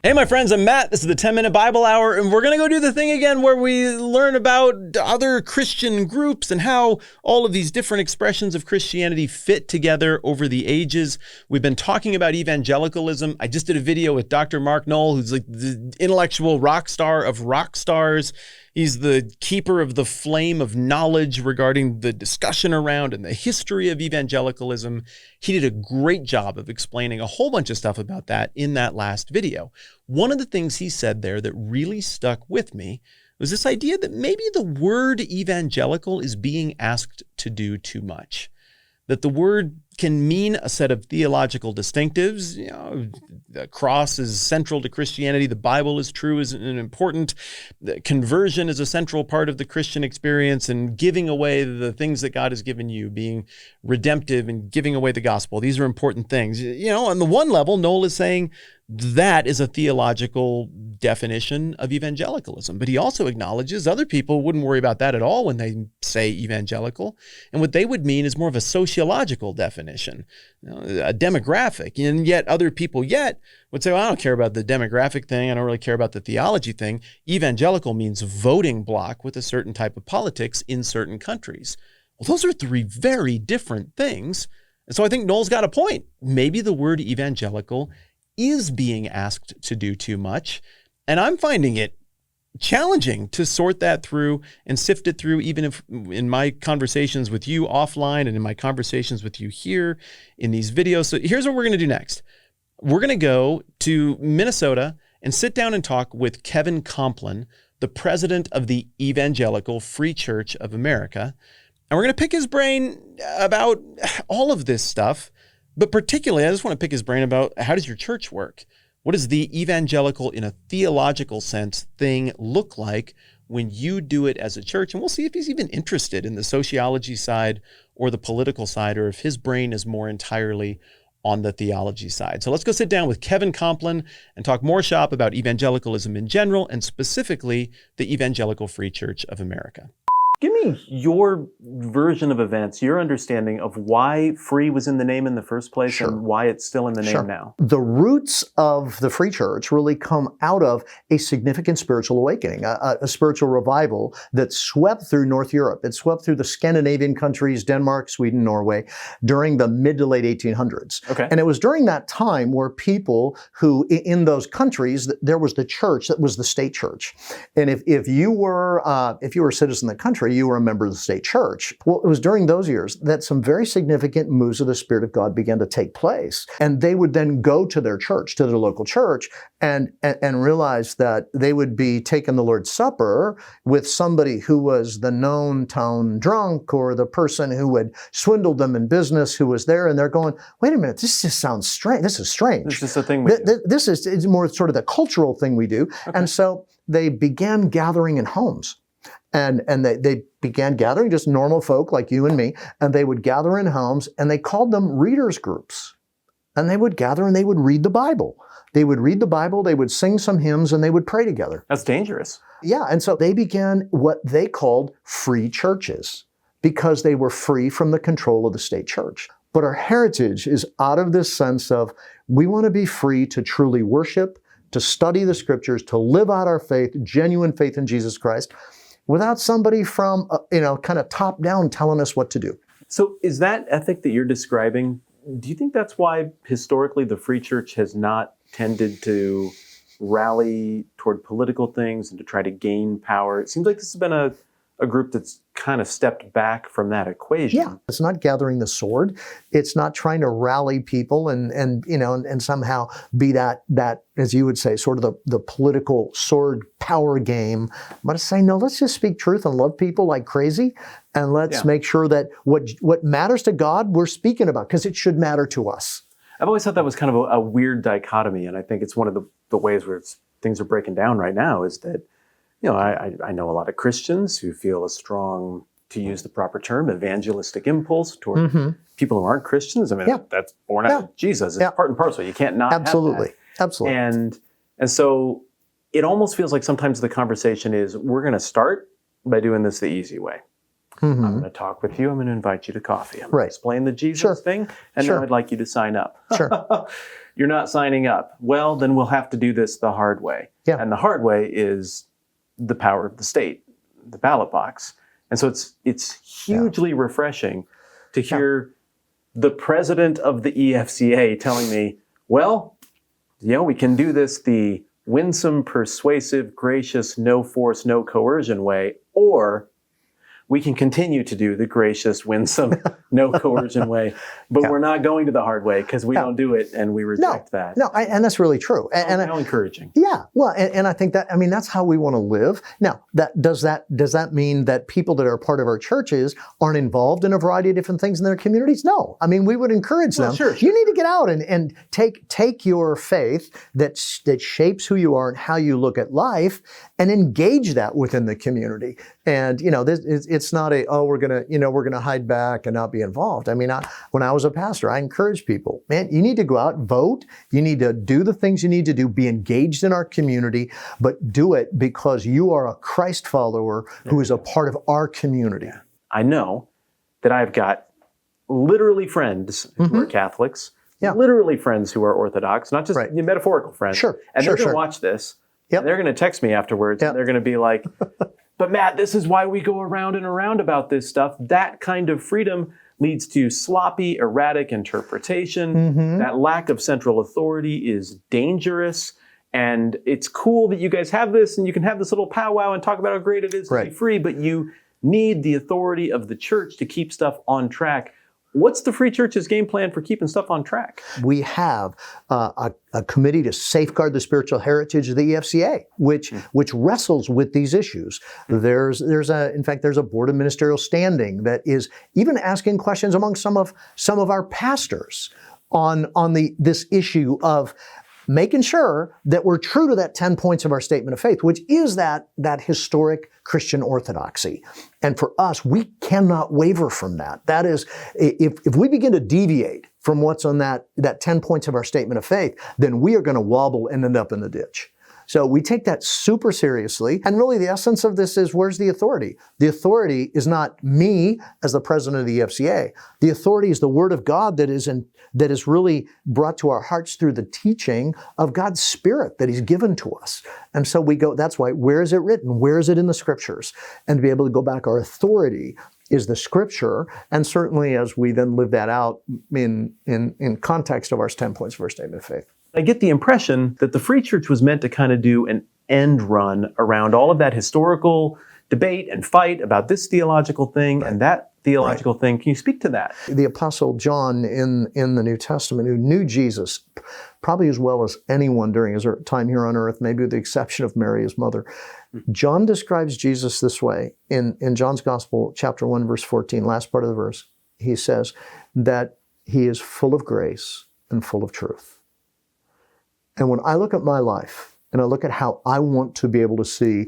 Hey, my friends, I'm Matt. This is the 10-Minute Bible Hour, and we're going to go do the thing again where we learn about other Christian groups and how all of these different expressions of Christianity fit together over the ages. We've been talking about evangelicalism. I just did a video with Dr. Mark Knoll, who's like the intellectual rock star of rock stars. He's the keeper of the flame of knowledge regarding the discussion around and the history of evangelicalism. He did a great job of explaining a whole bunch of stuff about that in that last video. One of the things he said there that really stuck with me was this idea that maybe the word evangelical is being asked to do too much. That the word can mean a set of theological distinctives. You know, the cross is central to Christianity. The Bible is true, is an important. Conversion is a central part of the Christian experience, and giving away the things that God has given you, being redemptive and giving away the gospel. These are important things. You know, on the one level, Noel is saying that is a theological definition of evangelicalism. But he also acknowledges other people wouldn't worry about that at all when they say evangelical. And what they would mean is more of a sociological definition, you know, a demographic. And yet other people would say, well, I don't care about the demographic thing. I don't really care about the theology thing. Evangelical means voting bloc with a certain type of politics in certain countries. Well, those are three very different things. And so I think Noel's got a point. Maybe the word evangelical is being asked to do too much. And I'm finding it challenging to sort that through and sift it through, even if in my conversations with you offline and in my conversations with you here in these videos. So here's what we're going to do next. We're going to go to Minnesota and sit down and talk with Kevin Kompelien, the president of the Evangelical Free Church of America. And we're going to pick his brain about all of this stuff. But particularly, I just want to pick his brain about how does your church work? What does the evangelical, in a theological sense, thing look like when you do it as a church? And we'll see if he's even interested in the sociology side or the political side, or if his brain is more entirely on the theology side. So let's go sit down with Kevin Kompelien and talk more shop about evangelicalism in general, and specifically the Evangelical Free Church of America. Give me your version of events, your understanding of why free was in the name in the first place and why it's still in the name now. The roots of the Free Church really come out of a significant spiritual awakening, a spiritual revival that swept through North Europe. It swept through the Scandinavian countries, Denmark, Sweden, Norway, during the mid to late 1800s. Okay. And it was during that time where people who, in those countries, there was the church that was the state church. And if you were a citizen of the country, you were a member of the state church. Well, it was during those years that some very significant moves of the Spirit of God began to take place. And they would then go to their church, to their local church, and realize that they would be taking the Lord's Supper with somebody who was the known town drunk, or the person who had swindled them in business, who was there, and they're going, wait a minute, this just sounds strange. This is strange. This is the thing we do. It's more sort of the cultural thing we do. Okay. And so they began gathering in homes. And they began gathering, just normal folk like you and me, and they would gather in homes, and they called them readers groups. And they would gather and they would read the Bible. They would read the Bible, they would sing some hymns, and they would pray together. That's dangerous. Yeah, and so they began what they called free churches, because they were free from the control of the state church. But our heritage is out of this sense of we want to be free to truly worship, to study the scriptures, to live out our faith, genuine faith in Jesus Christ, without somebody from, kind of top down telling us what to do. So is that ethic that you're describing, do you think that's why historically the Free Church has not tended to rally toward political things and to try to gain power? It seems like this has been a group that's kind of stepped back from that equation. Yeah, it's not gathering the sword. It's not trying to rally people and somehow be that, as you would say, sort of the political sword power game. But it's saying, no, let's just speak truth and love people like crazy. And let's make sure that what matters to God, we're speaking about, because it should matter to us. I've always thought that was kind of a weird dichotomy. And I think it's one of the ways where things are breaking down right now is that, I know a lot of Christians who feel a strong, to use the proper term, evangelistic impulse toward people who aren't Christians. I mean, that's born out of Jesus. It's part and parcel. You can't not have that. Absolutely. And so it almost feels like sometimes the conversation is, we're going to start by doing this the easy way. I'm going to talk with you. I'm going to invite you to coffee. I'm going to explain the Jesus thing, and then I'd like you to sign up. you're not signing up. Well, then we'll have to do this the hard way. Yeah. And the hard way is the power of the state, the ballot box. And so it's hugely refreshing to hear the president of the EFCA telling me, well, we can do this the winsome, persuasive, gracious, no force, no coercion way, or we can continue to do the gracious, winsome, no coercion way, but we're not going to the hard way because we don't do it and we reject that. And that's really true. How encouraging. Yeah, well, and I think that's how we want to live. Now, does that mean that people that are part of our churches aren't involved in a variety of different things in their communities? No. I mean, we would encourage them. Sure. You need to get out and take your faith that shapes who you are and how you look at life and engage that within the community. And, it's not we're going to hide back and not be involved. I mean, when I was a pastor, I encouraged people, man, you need to go out and vote. You need to do the things you need to do, be engaged in our community, but do it because you are a Christ follower who is a part of our community. I know that I've got literally friends who are Catholics, literally friends who are Orthodox, not just metaphorical friends. Sure. And they're going to watch this. And they're going to text me afterwards. And they're going to be like, but Matt, this is why we go around and around about this stuff. That kind of freedom leads to sloppy, erratic interpretation. That lack of central authority is dangerous. And it's cool that you guys have this and you can have this little powwow and talk about how great it is to be free, but you need the authority of the church to keep stuff on track. What's the Free Church's game plan for keeping stuff on track? We have a committee to safeguard the spiritual heritage of the EFCA, which wrestles with these issues. There's a board of ministerial standing that is even asking questions among some of our pastors on this issue of making sure that we're true to that 10 points of our statement of faith, which is that historic Christian orthodoxy. And for us, we cannot waver from that. That is, if we begin to deviate from what's on that 10 points of our statement of faith, then we are going to wobble and end up in the ditch. So we take that super seriously. And really the essence of this is, where's the authority? The authority is not me as the president of the EFCA. The authority is the Word of God that is really brought to our hearts through the teaching of God's Spirit that He's given to us. And so we go, that's why, where is it written? Where is it in the Scriptures? And to be able to go back, our authority is the Scripture, and certainly as we then live that out in context of our 10 points of our statement of faith. I get the impression that the Free Church was meant to kind of do an end run around all of that historical debate and fight about this theological thing and that theological thing. Can you speak to that? The Apostle John in the New Testament, who knew Jesus probably as well as anyone during his time here on earth, maybe with the exception of Mary, his mother, John describes Jesus this way. In John's Gospel, chapter 1, verse 14, last part of the verse, he says that He is full of grace and full of truth. And when I look at my life and I look at how I want to be able to see,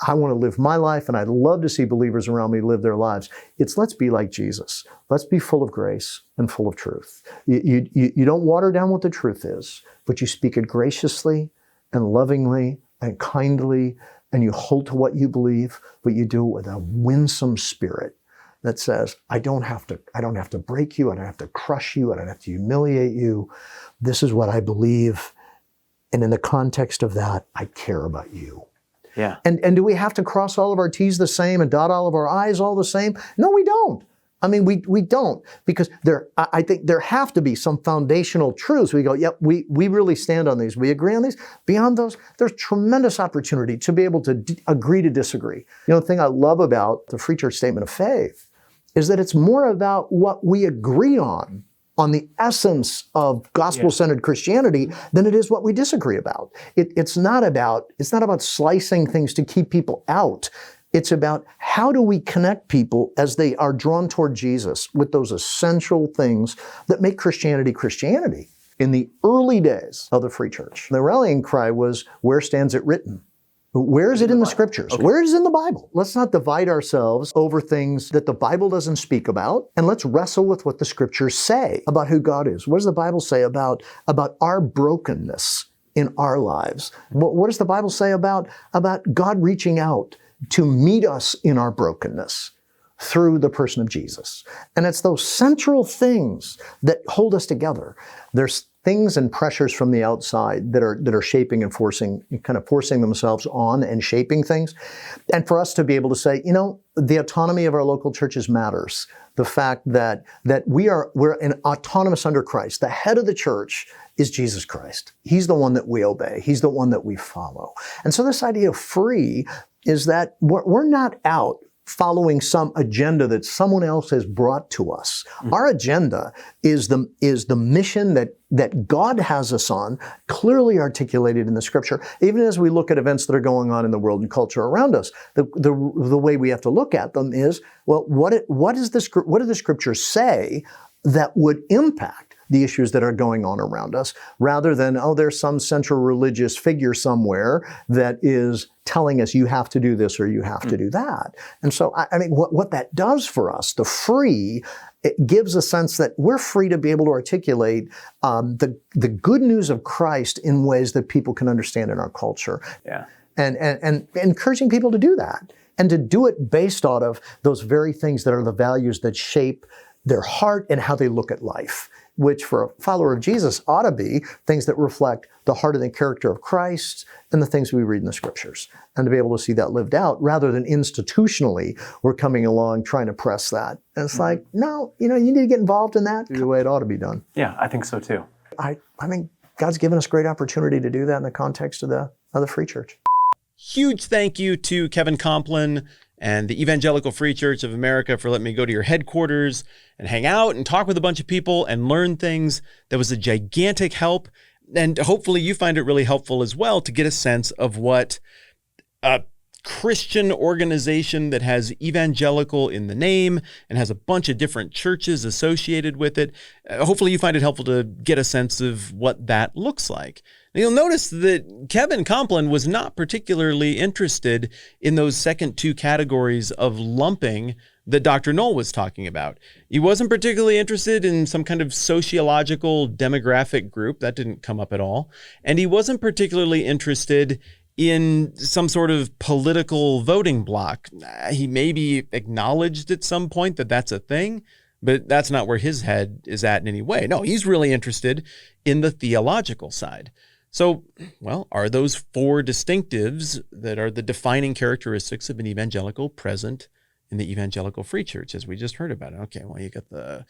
I want to live my life, and I'd love to see believers around me live their lives. Let's be like Jesus. Let's be full of grace and full of truth. You don't water down what the truth is, but you speak it graciously and lovingly and kindly, and you hold to what you believe, but you do it with a winsome spirit that says, I don't have to break you, I don't have to crush you, I don't have to humiliate you. This is what I believe. And in the context of that, I care about you. Yeah. And do we have to cross all of our T's the same and dot all of our I's all the same? No, we don't. I mean, we don't, because I think there have to be some foundational truths. We go, yep, we really stand on these. We agree on these. Beyond those, there's tremendous opportunity to be able to agree to disagree. The thing I love about the Free Church Statement of Faith is that it's more about what we agree on the essence of gospel-centered Christianity than it is what we disagree about. It's not about slicing things to keep people out. It's about how do we connect people as they are drawn toward Jesus with those essential things that make Christianity Christianity. In the early days of the Free Church, the rallying cry was, where stands it written? Where is it in the Scriptures? Okay. Where is it in the Bible? Let's not divide ourselves over things that the Bible doesn't speak about, and let's wrestle with what the Scriptures say about who God is. What does the Bible say about our brokenness in our lives? What does the Bible say about God reaching out to meet us in our brokenness through the person of Jesus? And it's those central things that hold us together. There's things and pressures from the outside that are shaping and forcing themselves on and shaping things. And for us to be able to say, the autonomy of our local churches matters. The fact that we're autonomous under Christ. The head of the church is Jesus Christ. He's the one that we obey. He's the one that we follow. And so this idea of free is that we're not out following some agenda that someone else has brought to us. Our agenda is the mission that God has us on, clearly articulated in the Scripture. Even as we look at events that are going on in the world and culture around us, the way we have to look at them is, well, what do the Scriptures say that would impact the issues that are going on around us, rather than, there's some central religious figure somewhere that is telling us you have to do this or you have to do that. And so, what that does for us, the free, it gives a sense that we're free to be able to articulate the good news of Christ in ways that people can understand in our culture. Yeah. And encouraging people to do that, and to do it based out of those very things that are the values that shape their heart and how they look at life, which for a follower of Jesus ought to be things that reflect the heart and the character of Christ and the things we read in the Scriptures, and to be able to see that lived out rather than institutionally we're coming along trying to press that. And it's like, no, you need to get involved in that the way it ought to be done. Yeah, I think so too. I mean, God's given us great opportunity to do that in the context of the Free Church. Huge thank you to Kevin Kompelien and the Evangelical Free Church of America for letting me go to your headquarters and hang out and talk with a bunch of people and learn things. That was a gigantic help. And hopefully you find it really helpful as well to get a sense of what a Christian organization that has evangelical in the name and has a bunch of different churches associated with it. Hopefully you find it helpful to get a sense of what that looks like. Now, you'll notice that Kevin Kompelien was not particularly interested in those second two categories of lumping that Dr. Knoll was talking about. He wasn't particularly interested in some kind of sociological demographic group. That didn't come up at all. And he wasn't particularly interested in some sort of political voting bloc. He maybe acknowledged at some point that that's a thing, but that's not where his head is at in any way. No, he's really interested in the theological side. So, well, are those four distinctives that are the defining characteristics of an evangelical present in the Evangelical Free Church, as we just heard about it? Okay, well, you got the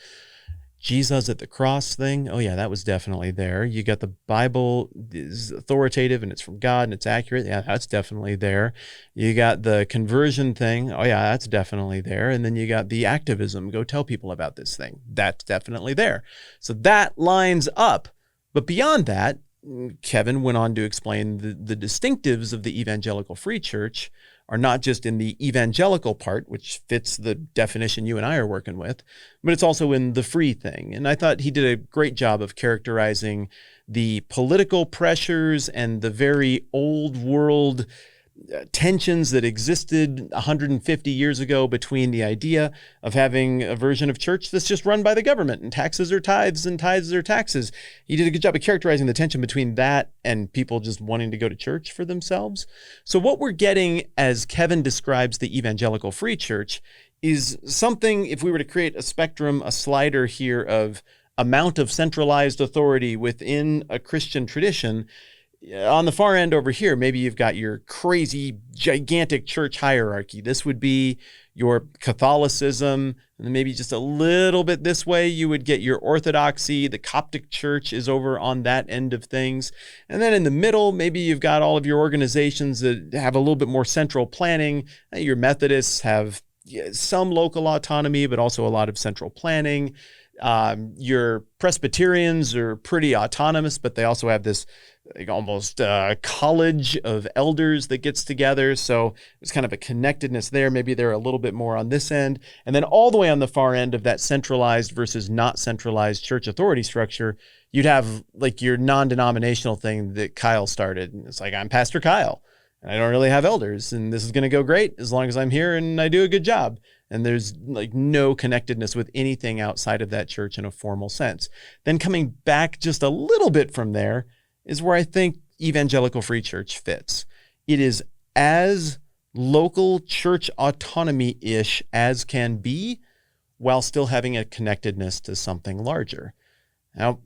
Jesus at the cross thing. Oh, yeah, that was definitely there. You got the Bible is authoritative and it's from God and it's accurate. Yeah, that's definitely there. You got the conversion thing. Oh, yeah, that's definitely there. And then you got the activism. Go tell people about this thing. That's definitely there. So that lines up. But beyond that, Kevin went on to explain the distinctives of the Evangelical Free Church are not just in the evangelical part, which fits the definition you and I are working with, but it's also in the free thing. And I thought he did a great job of characterizing the political pressures and the very old world tensions that existed 150 years ago between the idea of having a version of church that's just run by the government and taxes are tithes and tithes are taxes. He did a good job of characterizing the tension between that and people just wanting to go to church for themselves. So what we're getting, as Kevin describes the Evangelical Free Church, is something, if we were to create a spectrum, a slider here of amount of centralized authority within a Christian tradition. On the far end over here, maybe you've got your crazy, gigantic church hierarchy. This would be your Catholicism, and then maybe just a little bit this way, you would get your Orthodoxy. The Coptic Church is over on that end of things. And then in the middle, maybe you've got all of your organizations that have a little bit more central planning. Your Methodists have some local autonomy, but also a lot of central planning. Your Presbyterians are pretty autonomous, but they also have this almost college of elders that gets together. So there's kind of a connectedness there. Maybe they're a little bit more on this end. And then all the way on the far end of that centralized versus not centralized church authority structure, you'd have like your non-denominational thing that Kyle started. And it's like, I'm Pastor Kyle, and I don't really have elders, and this is going to go great as long as I'm here and I do a good job. And there's like no connectedness with anything outside of that church in a formal sense. Then coming back just a little bit from there is where I think Evangelical Free Church fits. It is as local church autonomy-ish as can be, while still having a connectedness to something larger. Now,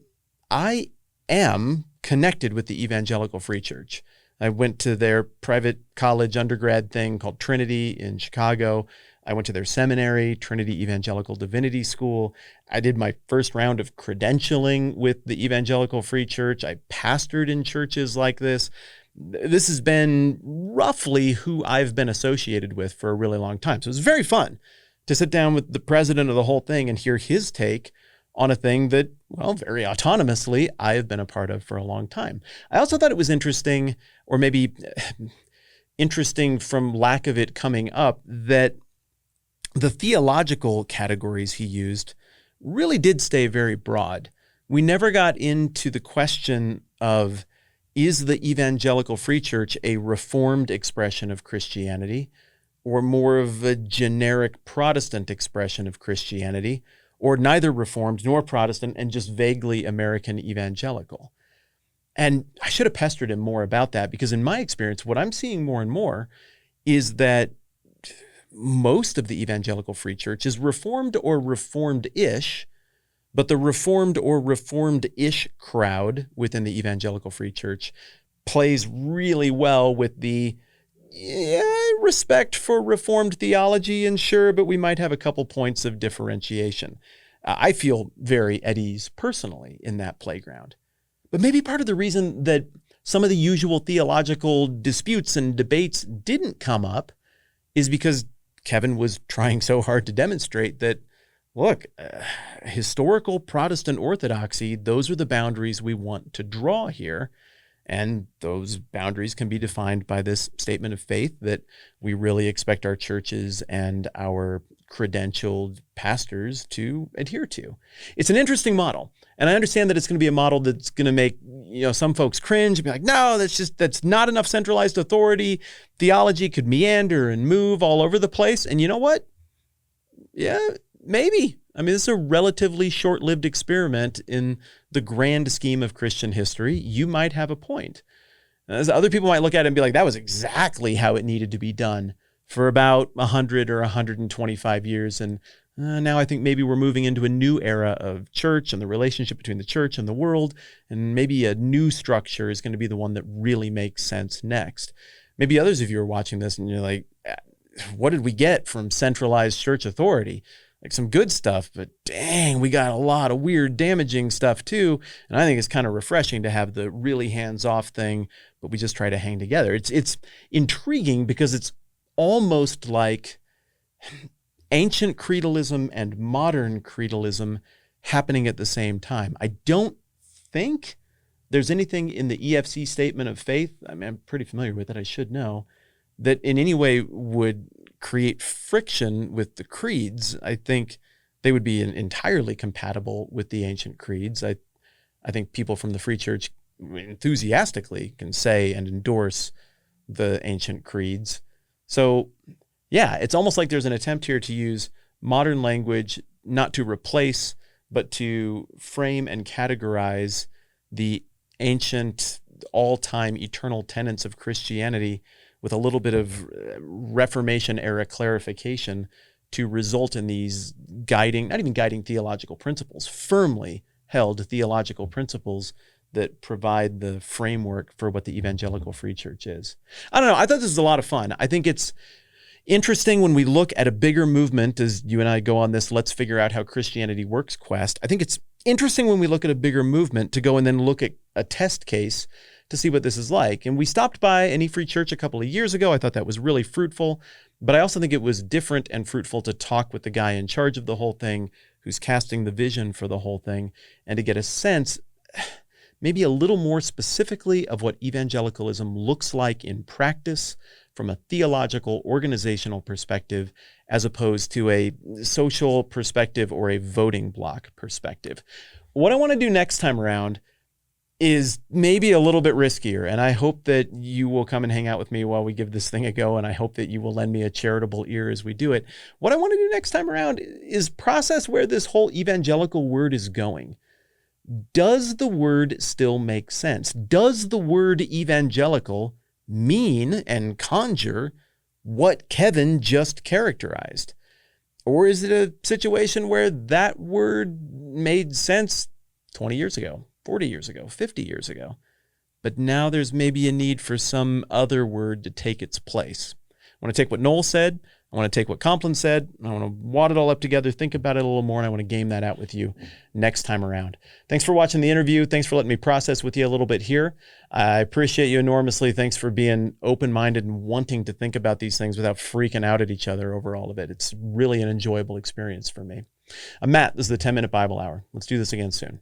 I am connected with the Evangelical Free Church. I went to their private college undergrad thing called Trinity in Chicago. I went to their seminary, Trinity Evangelical Divinity School. I did my first round of credentialing with the Evangelical Free Church. I pastored in churches like this. This has been roughly who I've been associated with for a really long time. So it was very fun to sit down with the president of the whole thing and hear his take on a thing that, well, very autonomously, I have been a part of for a long time. I also thought it was interesting, or maybe interesting from lack of it coming up, that the theological categories he used really did stay very broad. We never got into the question of, is the Evangelical Free Church a reformed expression of Christianity, or more of a generic Protestant expression of Christianity, or neither Reformed nor Protestant and just vaguely American evangelical? And I should have pestered him more about that, because in my experience, what I'm seeing more and more is that most of the Evangelical Free Church is Reformed or Reformed-ish, but the Reformed or Reformed-ish crowd within the Evangelical Free Church plays really well with the respect for Reformed theology, and sure, but we might have a couple points of differentiation. I feel very at ease personally in that playground. But maybe part of the reason that some of the usual theological disputes and debates didn't come up is because Kevin was trying so hard to demonstrate that, look, historical Protestant orthodoxy, those are the boundaries we want to draw here. And those boundaries can be defined by this statement of faith that we really expect our churches and our credentialed pastors to adhere to. It's an interesting model. And I understand that it's going to be a model that's going to make, some folks cringe and be like, no, that's not enough centralized authority. Theology could meander and move all over the place. And you know what? Yeah, maybe. I mean, this is a relatively short-lived experiment in the grand scheme of Christian history. You might have a point. As other people might look at it and be like, that was exactly how it needed to be done for about 100 or 125 years. And now I think maybe we're moving into a new era of church and the relationship between the church and the world. And maybe a new structure is going to be the one that really makes sense next. Maybe others of you are watching this and you're like, what did we get from centralized church authority? Like some good stuff, but dang, we got a lot of weird, damaging stuff too. And I think it's kind of refreshing to have the really hands-off thing, but we just try to hang together. It's intriguing because it's almost like ancient creedalism and modern creedalism happening at the same time. I don't think there's anything in the EFC statement of faith, I mean, I'm pretty familiar with it, I should know, that in any way would create friction with the creeds. I think they would be entirely compatible with the ancient creeds. I think people from the Free Church enthusiastically can say and endorse the ancient creeds. So yeah, it's almost like there's an attempt here to use modern language not to replace, but to frame and categorize the ancient, all-time, eternal tenets of Christianity with a little bit of Reformation-era clarification to result in these guiding, not even guiding theological principles, firmly held theological principles that provide the framework for what the Evangelical Free Church is. I don't know. I thought this was a lot of fun. I think it's interesting when we look at a bigger movement, as you and I go on this Let's Figure Out How Christianity Works quest. I think it's interesting when we look at a bigger movement to go and then look at a test case to see what this is like. And we stopped by an E-Free Church a couple of years ago. I thought that was really fruitful, but I also think it was different and fruitful to talk with the guy in charge of the whole thing, who's casting the vision for the whole thing, and to get a sense, maybe a little more specifically, of what evangelicalism looks like in practice from a theological, organizational perspective, as opposed to a social perspective or a voting bloc perspective. What I want to do next time around is maybe a little bit riskier, and I hope that you will come and hang out with me while we give this thing a go, and I hope that you will lend me a charitable ear as we do it. What I want to do next time around is process where this whole evangelical word is going. Does the word still make sense? Does the word evangelical mean and conjure what Kevin just characterized? Or is it a situation where that word made sense 20 years ago, 40 years ago, 50 years ago. But now there's maybe a need for some other word to take its place. I want to take what Noel said. I want to take what Kompelien said. I want to wad it all up together, think about it a little more, and I want to game that out with you next time around. Thanks for watching the interview. Thanks for letting me process with you a little bit here. I appreciate you enormously. Thanks for being open-minded and wanting to think about these things without freaking out at each other over all of it. It's really an enjoyable experience for me. I'm Matt. This is the 10-Minute Bible Hour. Let's do this again soon.